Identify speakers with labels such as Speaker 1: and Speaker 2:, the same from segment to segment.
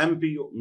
Speaker 1: MPO,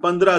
Speaker 1: 15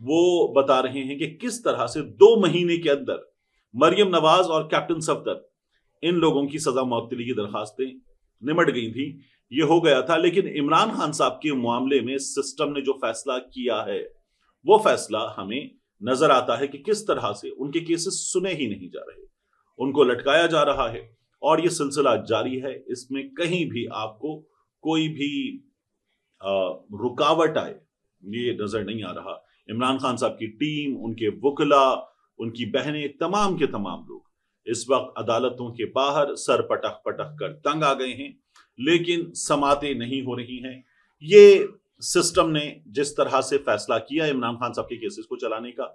Speaker 1: وہ بتا رہے ہیں کہ کس طرح سے 2 مہینے کے اندر مریم نواز اور کیپٹن صفدر ان لوگوں کی سزا معطلی کی درخواستیں نمٹ گئی تھی، یہ ہو گیا تھا. لیکن عمران خان صاحب کے معاملے میں سسٹم نے جو فیصلہ کیا ہے وہ فیصلہ ہمیں نظر آتا ہے کہ کس طرح سے ان کے کیسز سنے ہی نہیں جا رہے، ان کو لٹکایا جا رہا ہے اور یہ سلسلہ جاری ہے. اس میں کہیں بھی آپ کو کوئی بھی رکاوٹ آئے یہ نظر نہیں آ رہا. عمران خان صاحب کی ٹیم، ان کے وکلا، ان کی بہنیں، تمام کے تمام لوگ اس وقت عدالتوں کے باہر سر پٹک پٹک کر تنگ آ گئے ہیں، لیکن سماعتیں نہیں ہو رہی ہیں. یہ سسٹم نے جس طرح سے فیصلہ کیا عمران خان صاحب کے کیسز کو چلانے کا،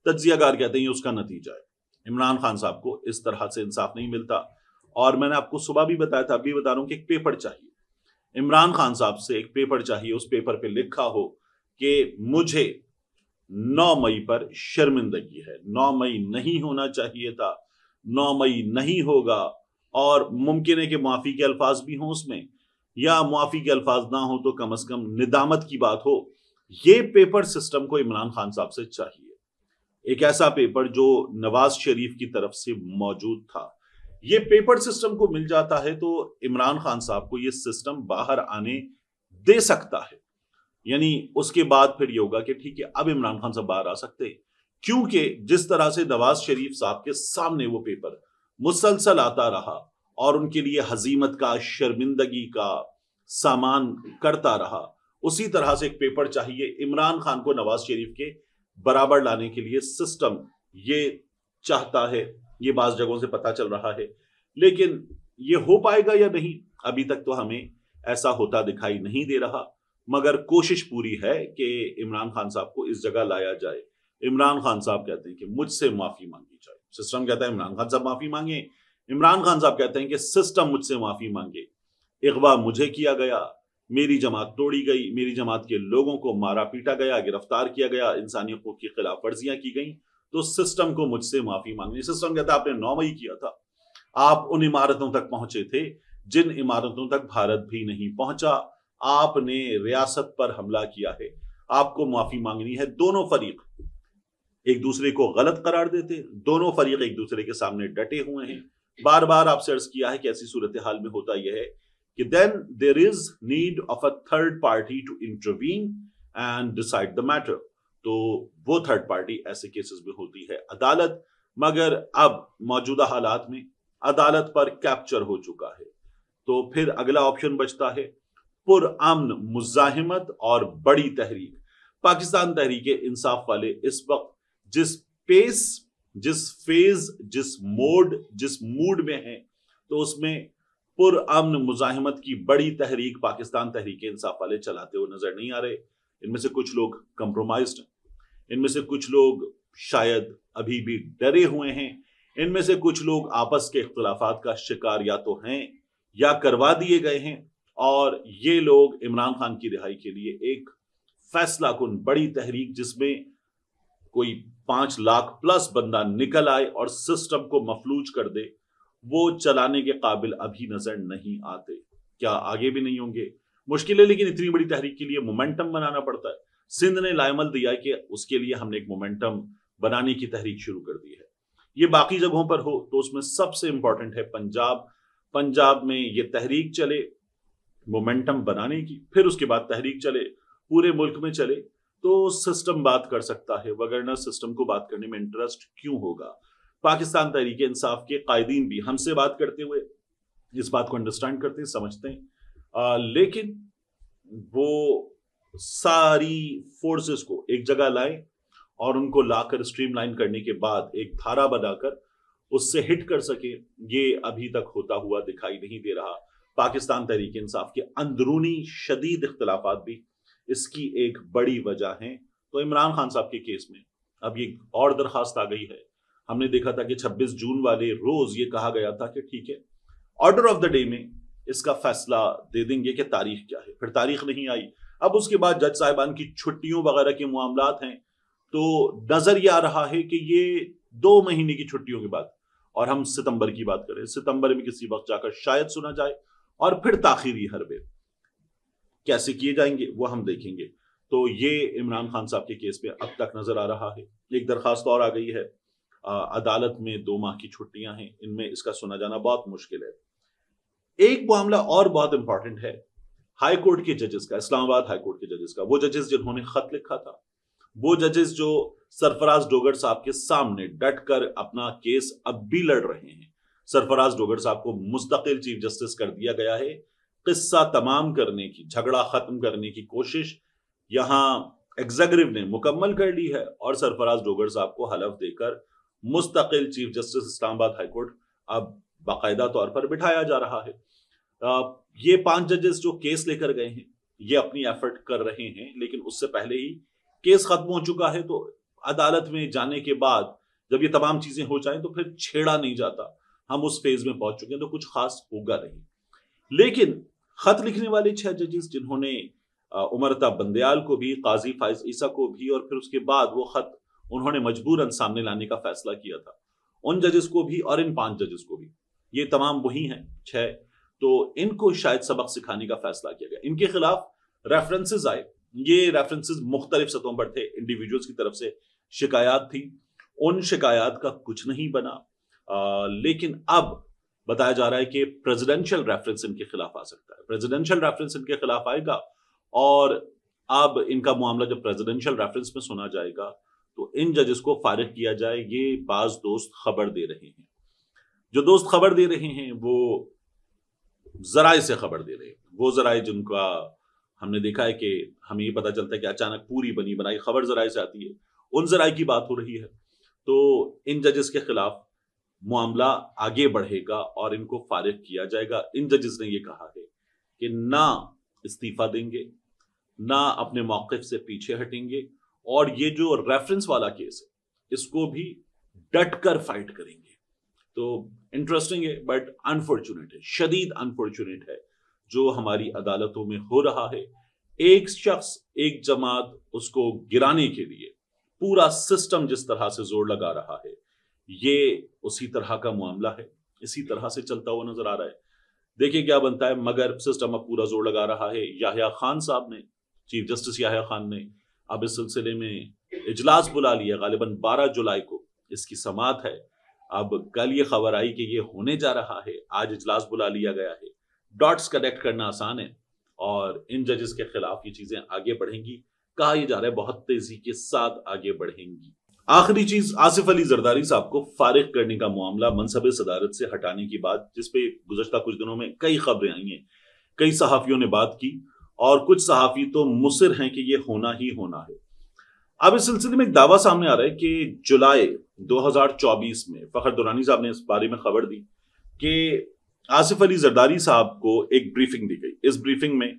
Speaker 1: تجزیہ کار کہتے ہیں اس کا نتیجہ ہے. عمران خان صاحب کو اس طرح سے انصاف نہیں ملتا. اور میں نے آپ کو صبح بھی بتایا تھا، اب بھی بتا رہا ہوں کہ ایک پیپر چاہیے عمران خان صاحب سے، ایک پیپر چاہیے. اس پیپر پہ لکھا ہو کہ مجھے 9 مئی پر شرمندگی ہے، 9 مئی نہیں ہونا چاہیے تھا، 9 مئی نہیں ہوگا، اور ممکن ہے کہ معافی کے الفاظ بھی ہوں اس میں، یا معافی کے الفاظ نہ ہوں تو کم از کم ندامت کی بات ہو. یہ پیپر سسٹم کو عمران خان صاحب سے چاہیے. ایک ایسا پیپر جو نواز شریف کی طرف سے موجود تھا، یہ پیپر سسٹم کو مل جاتا ہے تو عمران خان صاحب کو یہ سسٹم باہر آنے دے سکتا ہے. یعنی اس کے بعد پھر یہ ہوگا کہ ٹھیک ہے اب عمران خان صاحب باہر آ سکتے ہیں، کیونکہ جس طرح سے نواز شریف صاحب کے سامنے وہ پیپر مسلسل آتا رہا اور ان کے لیے ہزیمت کا، شرمندگی کا سامان کرتا رہا، اسی طرح سے ایک پیپر چاہیے عمران خان کو نواز شریف کے برابر لانے کے لیے. سسٹم یہ چاہتا ہے، یہ بعض جگہوں سے پتا چل رہا ہے، لیکن یہ ہو پائے گا یا نہیں ابھی تک تو ہمیں ایسا ہوتا دکھائی نہیں دے رہا. مگر کوشش پوری ہے کہ عمران خان صاحب کو اس جگہ لایا جائے. عمران خان صاحب کہتے ہیں کہ مجھ سے معافی مانگی جائے، سسٹم کہتا ہے عمران خان صاحب معافی مانگیں. عمران خان صاحب کہتے ہیں کہ سسٹم مجھ سے معافی مانگے، اغوا مجھے کیا گیا، میری جماعت توڑی گئی، میری جماعت کے لوگوں کو مارا پیٹا گیا، گرفتار کیا گیا، انسانی حقوق کی خلاف ورزیاں کی گئیں، تو سسٹم کو مجھ سے معافی مانگنی. سسٹم کہتا ہے آپ نے 9 مئی کیا تھا، آپ ان عمارتوں تک پہنچے تھے جن عمارتوں تک بھارت بھی نہیں پہنچا، آپ نے ریاست پر حملہ کیا ہے، آپ کو معافی مانگنی ہے. دونوں فریق ایک دوسرے کو غلط قرار دیتے، دونوں فریق ایک دوسرے کے سامنے ڈٹے ہوئے ہیں. بار بار آپ سے عرض کیا ہے کہ ایسی صورتحال میں ہوتا یہ ہے کہ then there is need of a third party to intervene and decide the matter. تو وہ تھرڈ پارٹی ایسے کیسز میں ہوتی ہے عدالت. مگر اب موجودہ حالات میں عدالت پر کیپچر ہو چکا ہے، تو پھر اگلا آپشن بچتا ہے پرامن مزاحمت اور بڑی تحریک. پاکستان تحریک انصاف والے اس وقت جس پیس، جس فیز، جس موڈ، جس موڈ میں ہیں، تو اس میں پرامن مزاحمت کی بڑی تحریک پاکستان تحریک انصاف والے چلاتے ہوئے نظر نہیں آ رہے. ان میں سے کچھ لوگ کمپرومائزڈ ہیں، ان میں سے کچھ لوگ شاید ابھی بھی ڈرے ہوئے ہیں، ان میں سے کچھ لوگ آپس کے اختلافات کا شکار یا تو ہیں یا کروا دیے گئے ہیں، اور یہ لوگ عمران خان کی رہائی کے لیے ایک فیصلہ کن بڑی تحریک جس میں کوئی 5 لاکھ پلس بندہ نکل آئے اور سسٹم کو مفلوج کر دے، وہ چلانے کے قابل ابھی نظر نہیں آتے. کیا آگے بھی نہیں ہوں گے؟ مشکل ہے، لیکن اتنی بڑی تحریک کے لیے مومنٹم بنانا پڑتا ہے. سندھ نے لائمل دیا کہ اس کے لیے ہم نے ایک مومنٹم بنانے کی تحریک شروع کر دی ہے. یہ باقی جگہوں پر ہو تو اس میں سب سے امپورٹنٹ ہے پنجاب. پنجاب میں یہ تحریک چلے مومنٹم بنانے کی، پھر اس کے بعد تحریک چلے پورے ملک میں چلے تو سسٹم بات کر سکتا ہے، وگرنہ سسٹم کو بات کرنے میں انٹرسٹ کیوں ہوگا؟ پاکستان تحریک انصاف کے قائدین بھی ہم سے بات کرتے ہوئے اس بات کو انڈرسٹینڈ کرتے ہیں، سمجھتے ہیں، لیکن وہ ساری فورسز کو ایک جگہ لائیں اور ان کو لا کر اسٹریم لائن کرنے کے بعد ایک دھارا بنا کر اس سے ہٹ کر سکے، یہ ابھی تک ہوتا ہوا دکھائی نہیں دے رہا. پاکستان تحریک انصاف کے اندرونی شدید اختلافات بھی اس کی ایک بڑی وجہ ہیں. تو عمران خان صاحب کے کیس میں اب یہ اور درخواست آ گئی ہے. ہم نے دیکھا تھا کہ 26 جون والے روز یہ کہا گیا تھا کہ ٹھیک ہے آرڈر آف دا ڈے میں اس کا فیصلہ دے دیں گے کہ تاریخ کیا ہے. پھر تاریخ نہیں آئی. اب اس کے بعد جج صاحبان کی چھٹیوں وغیرہ کے معاملات ہیں، تو نظر یہ آ رہا ہے کہ یہ 2 مہینے کی چھٹیوں کے بعد، اور ہم ستمبر کی بات کریں، ستمبر میں کسی وقت جا کر شاید سنا جائے، اور پھر تاخیری حربے کیسے کیے جائیں گے وہ ہم دیکھیں گے. تو یہ عمران خان صاحب کے کیس میں اب تک نظر آ رہا ہے۔ ایک درخواست اور آ گئی ہے، عدالت میں 2 ماہ کی چھٹیاں ہیں، ان میں اس کا سنا جانا بہت مشکل ہے۔ ایک معاملہ اور بہت امپورٹنٹ ہے ہائی کورٹ کے ججز کا، اسلام آباد ہائی کورٹ کے ججز کا، وہ ججز جنہوں نے خط لکھا تھا، وہ ججز جو سرفراز ڈوگر صاحب کے سامنے ڈٹ کر اپنا کیس اب بھی لڑ رہے ہیں۔ سرفراز ڈوگر صاحب کو مستقل چیف جسٹس کر دیا گیا ہے۔ قصہ تمام کرنے کی، جھگڑا ختم کرنے کی کوشش یہاں ایگزیکٹو نے مکمل کر لی ہے، اور سرفراز ڈوگر صاحب کو حلف دے کر مستقل چیف جسٹس اسلام آباد ہائی کورٹ اب باقاعدہ طور پر بٹھایا جا رہا ہے۔ یہ 5 ججز جو کیس لے کر گئے ہیں یہ اپنی ایفرٹ کر رہے ہیں، لیکن اس سے پہلے ہی کیس ختم ہو چکا ہے، تو عدالت میں جانے کے بعد جب یہ تمام چیزیں ہو جائیں تو پھر چھیڑا نہیں جاتا، ہم اس فیز میں پہنچ چکے ہیں تو کچھ خاص ہوگا نہیں۔ لیکن خط لکھنے والے 6 ججز جنہوں نے عمرتا بندیال کو بھی، قاضی فائز عیسیٰ کو بھی، اور پھر اس کے بعد وہ خط انہوں نے مجبوراً سامنے لانے کا فیصلہ کیا تھا، ان ججز کو بھی اور ان 5 ججز کو بھی، یہ تمام وہی ہیں 6، تو ان کو شاید سبق سکھانے کا فیصلہ کیا گیا۔ ان کے خلاف ریفرنسز آئے، یہ ریفرنسز مختلف سطحوں پر تھے، انڈیویجولز کی طرف سے شکایات تھی، ان شکایات کا کچھ نہیں بنا، لیکن اب بتایا جا رہا ہے کہ پریزیڈنشل ریفرنس ان کے خلاف آ سکتا ہے، پریزیڈنشل ریفرنس ان کے خلاف آئے گا، اور اب ان کا معاملہ جب پریزیڈنشل ریفرنس میں سنا جائے گا تو ان ججز کو فارغ کیا جائے، یہ بعض دوست خبر دے رہے ہیں۔ جو دوست خبر دے رہے ہیں وہ ذرائع سے خبر دے رہے ہیں، وہ ذرائع جن کا ہم نے دیکھا ہے کہ ہمیں یہ پتہ چلتا ہے کہ اچانک پوری بنی بنائی خبر ذرائع سے آتی ہے، ان ذرائع کی بات ہو رہی ہے، تو ان ججز کے خلاف معاملہ آگے بڑھے گا اور ان کو فارغ کیا جائے گا۔ ان ججز نے یہ کہا ہے کہ نہ استعفیٰ دیں گے، نہ اپنے موقف سے پیچھے ہٹیں گے، اور یہ جو ریفرنس والا کیس ہے اس کو بھی ڈٹ کر فائٹ کریں گے۔ تو انٹرسٹنگ ہے بٹ انفارچونیٹ ہے، شدید انفارچونیٹ ہے جو ہماری عدالتوں میں ہو رہا ہے۔ ایک شخص، ایک جماعت اس کو گرانے کے لیے پورا سسٹم جس طرح سے زور لگا رہا ہے، یہ اسی طرح کا معاملہ ہے، اسی طرح سے چلتا ہوا نظر آ رہا ہے۔ دیکھیں کیا بنتا ہے، مگر سسٹم اب پورا زور لگا رہا ہے۔ یحییٰ خان صاحب نے، چیف جسٹس یحییٰ خان نے اب اس سلسلے میں اجلاس بلا لیا، غالباً 12 جولائی کو اس کی سماعت ہے۔ اب کل یہ خبر آئی کہ یہ ہونے جا رہا ہے، آج اجلاس بلا لیا گیا ہے۔ ڈاٹس کنیکٹ کرنا آسان ہے، اور ان ججز کے خلاف یہ چیزیں آگے بڑھیں گی، کہا یہ جا رہا ہے بہت تیزی کے ساتھ آگے بڑھیں گی۔ آخری چیز، آصف علی زرداری صاحب کو فارغ کرنے کا معاملہ، منصب صدارت سے ہٹانے کی بات، جس پہ گزشتہ کچھ دنوں میں کئی خبریں آئی ہیں، کئی صحافیوں نے بات کی، اور کچھ صحافی تو مصر ہیں کہ یہ ہونا ہی ہونا ہے۔ اب اس سلسلے میں ایک دعویٰ سامنے آ رہا ہے کہ جولائی 2024 میں فخر درانی صاحب نے اس بارے میں خبر دی کہ آصف علی زرداری صاحب کو ایک بریفنگ دی گئی۔ اس بریفنگ میں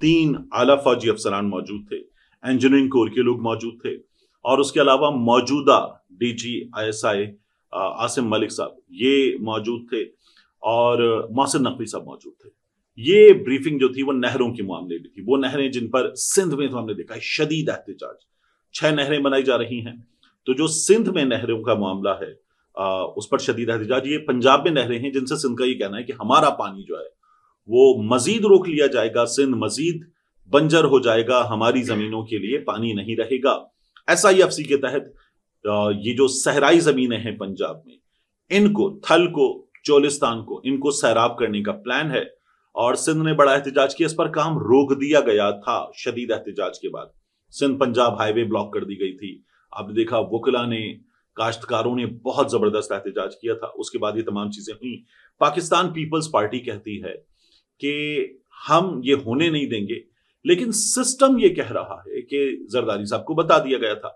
Speaker 1: 3 اعلیٰ فوجی افسران موجود تھے، انجینئرنگ کور کے لوگ موجود تھے، اور اس کے علاوہ موجودہ ڈی جی ISI عاصم ملک صاحب یہ موجود تھے، اور محسن نقوی صاحب موجود تھے۔ یہ بریفنگ جو تھی وہ نہروں کے معاملے میں تھی، وہ نہریں جن پر سندھ میں تو ہم نے دیکھا ہے شدید احتجاج، 6 نہریں بنائی جا رہی ہیں، تو جو سندھ میں نہروں کا معاملہ ہے اس پر شدید احتجاج۔ یہ پنجاب میں نہریں ہیں جن سے سندھ کا یہ کہنا ہے کہ ہمارا پانی جو ہے وہ مزید روک لیا جائے گا، سندھ مزید بنجر ہو جائے گا، ہماری زمینوں کے لیے پانی نہیں رہے گا۔ SIFC کے تحت یہ جو صحرائی زمینیں ہیں پنجاب میں، ان کو، تھل کو، چولستان کو، ان کو سیراب کرنے کا پلان ہے، اور سندھ نے بڑا احتجاج کیا، اس پر کام روک دیا گیا تھا شدید احتجاج کے بعد۔ سندھ پنجاب ہائی وے بلاک کر دی گئی تھی، آپ نے دیکھا وکلا نے، کاشتکاروں نے بہت زبردست احتجاج کیا تھا، اس کے بعد یہ تمام چیزیں ہوئیں۔ پاکستان پیپلز پارٹی کہتی ہے کہ ہم یہ ہونے نہیں دیں گے، لیکن سسٹم یہ کہہ رہا ہے کہ زرداری صاحب کو بتا دیا گیا تھا۔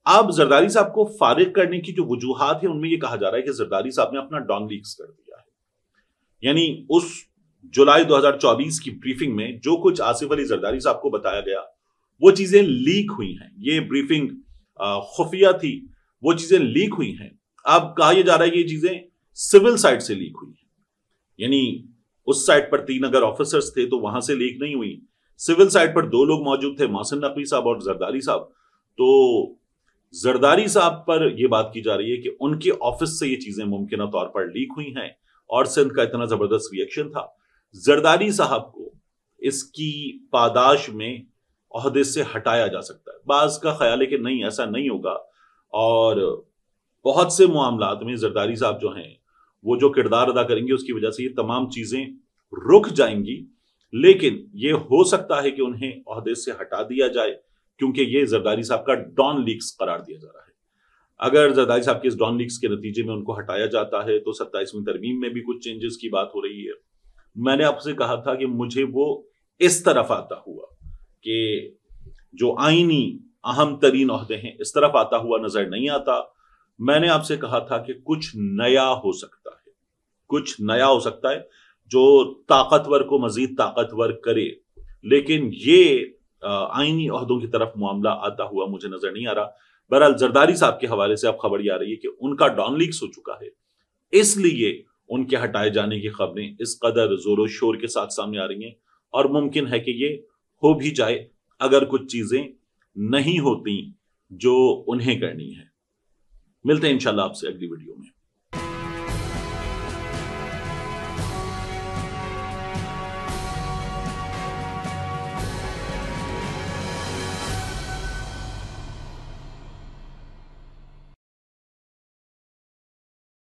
Speaker 1: اب زرداری صاحب کو فارغ کرنے کی جو وجوہات ہیں ان میں یہ کہا جا رہا ہے کہ زرداری صاحب نے اپنا ڈان لیکس کر دیا ہے، یعنی اس جولائی 2024 کی بریفنگ میں جو کچھ آصف علی زرداری صاحب کو بتایا گیا وہ چیزیں لیک ہوئی ہیں، یہ بریفنگ خفیہ تھی، وہ چیزیں لیک ہوئی ہیں۔ اب کہا یہ جا رہا ہے کہ یہ چیزیں سول سائٹ سے لیک ہوئی ہیں، یعنی اس سائٹ پر 3 اگر آفیسرز تھے تو وہاں سے لیک نہیں ہوئی، سول سائٹ پر 2 لوگ موجود تھے، محسن نقوی صاحب اور زرداری صاحب۔ تو زرداری صاحب پر یہ بات کی جا رہی ہے کہ ان کے آفس سے یہ چیزیں ممکنہ طور پر لیک ہوئی ہیں، اور سندھ کا اتنا زبردست ریئیکشن تھا۔ زرداری صاحب کو اس کی پاداش میں عہدے سے ہٹایا جا سکتا ہے۔ بعض کا خیال ہے کہ نہیں، ایسا نہیں ہوگا، اور بہت سے معاملات میں زرداری صاحب جو ہیں وہ جو کردار ادا کریں گے اس کی وجہ سے یہ تمام چیزیں رک جائیں گی، لیکن یہ ہو سکتا ہے کہ انہیں عہدے سے ہٹا دیا جائے، کیونکہ یہ زرداری صاحب کا ڈان لیکس قرار دیا جا رہا ہے۔ اگر زرداری صاحب کے اس ڈان لیکس کے نتیجے میں ان کو ہٹایا جاتا ہے تو 27ویں ترمیم میں بھی کچھ چینجز کی بات ہو رہی ہے۔ میں نے آپ سے کہا تھا کہ مجھے وہ اس طرف آتا ہوا کہ جو آئینی اہم ترین عہدے ہیں اس طرف آتا ہوا نظر نہیں آتا۔ میں نے آپ سے کہا تھا کہ کچھ نیا ہو سکتا ہے، کچھ نیا ہو سکتا ہے جو طاقتور کو مزید طاقتور کرے، لیکن یہ آئینی عہدوں کی طرف معاملہ آتا ہوا مجھے نظر نہیں آ رہا۔ بہرحال زرداری صاحب کے حوالے سے اب خبر یہ آ رہی ہے کہ ان کا ڈان لیکس ہو چکا ہے، اس لیے ان کے ہٹائے جانے کی خبریں اس قدر زور و شور کے ساتھ سامنے آ رہی ہیں، اور ممکن ہے کہ یہ ہو بھی جائے اگر کچھ چیزیں نہیں ہوتی جو انہیں کرنی ہے۔ ملتے ہیں انشاءاللہ آپ سے اگلی ویڈیو میں۔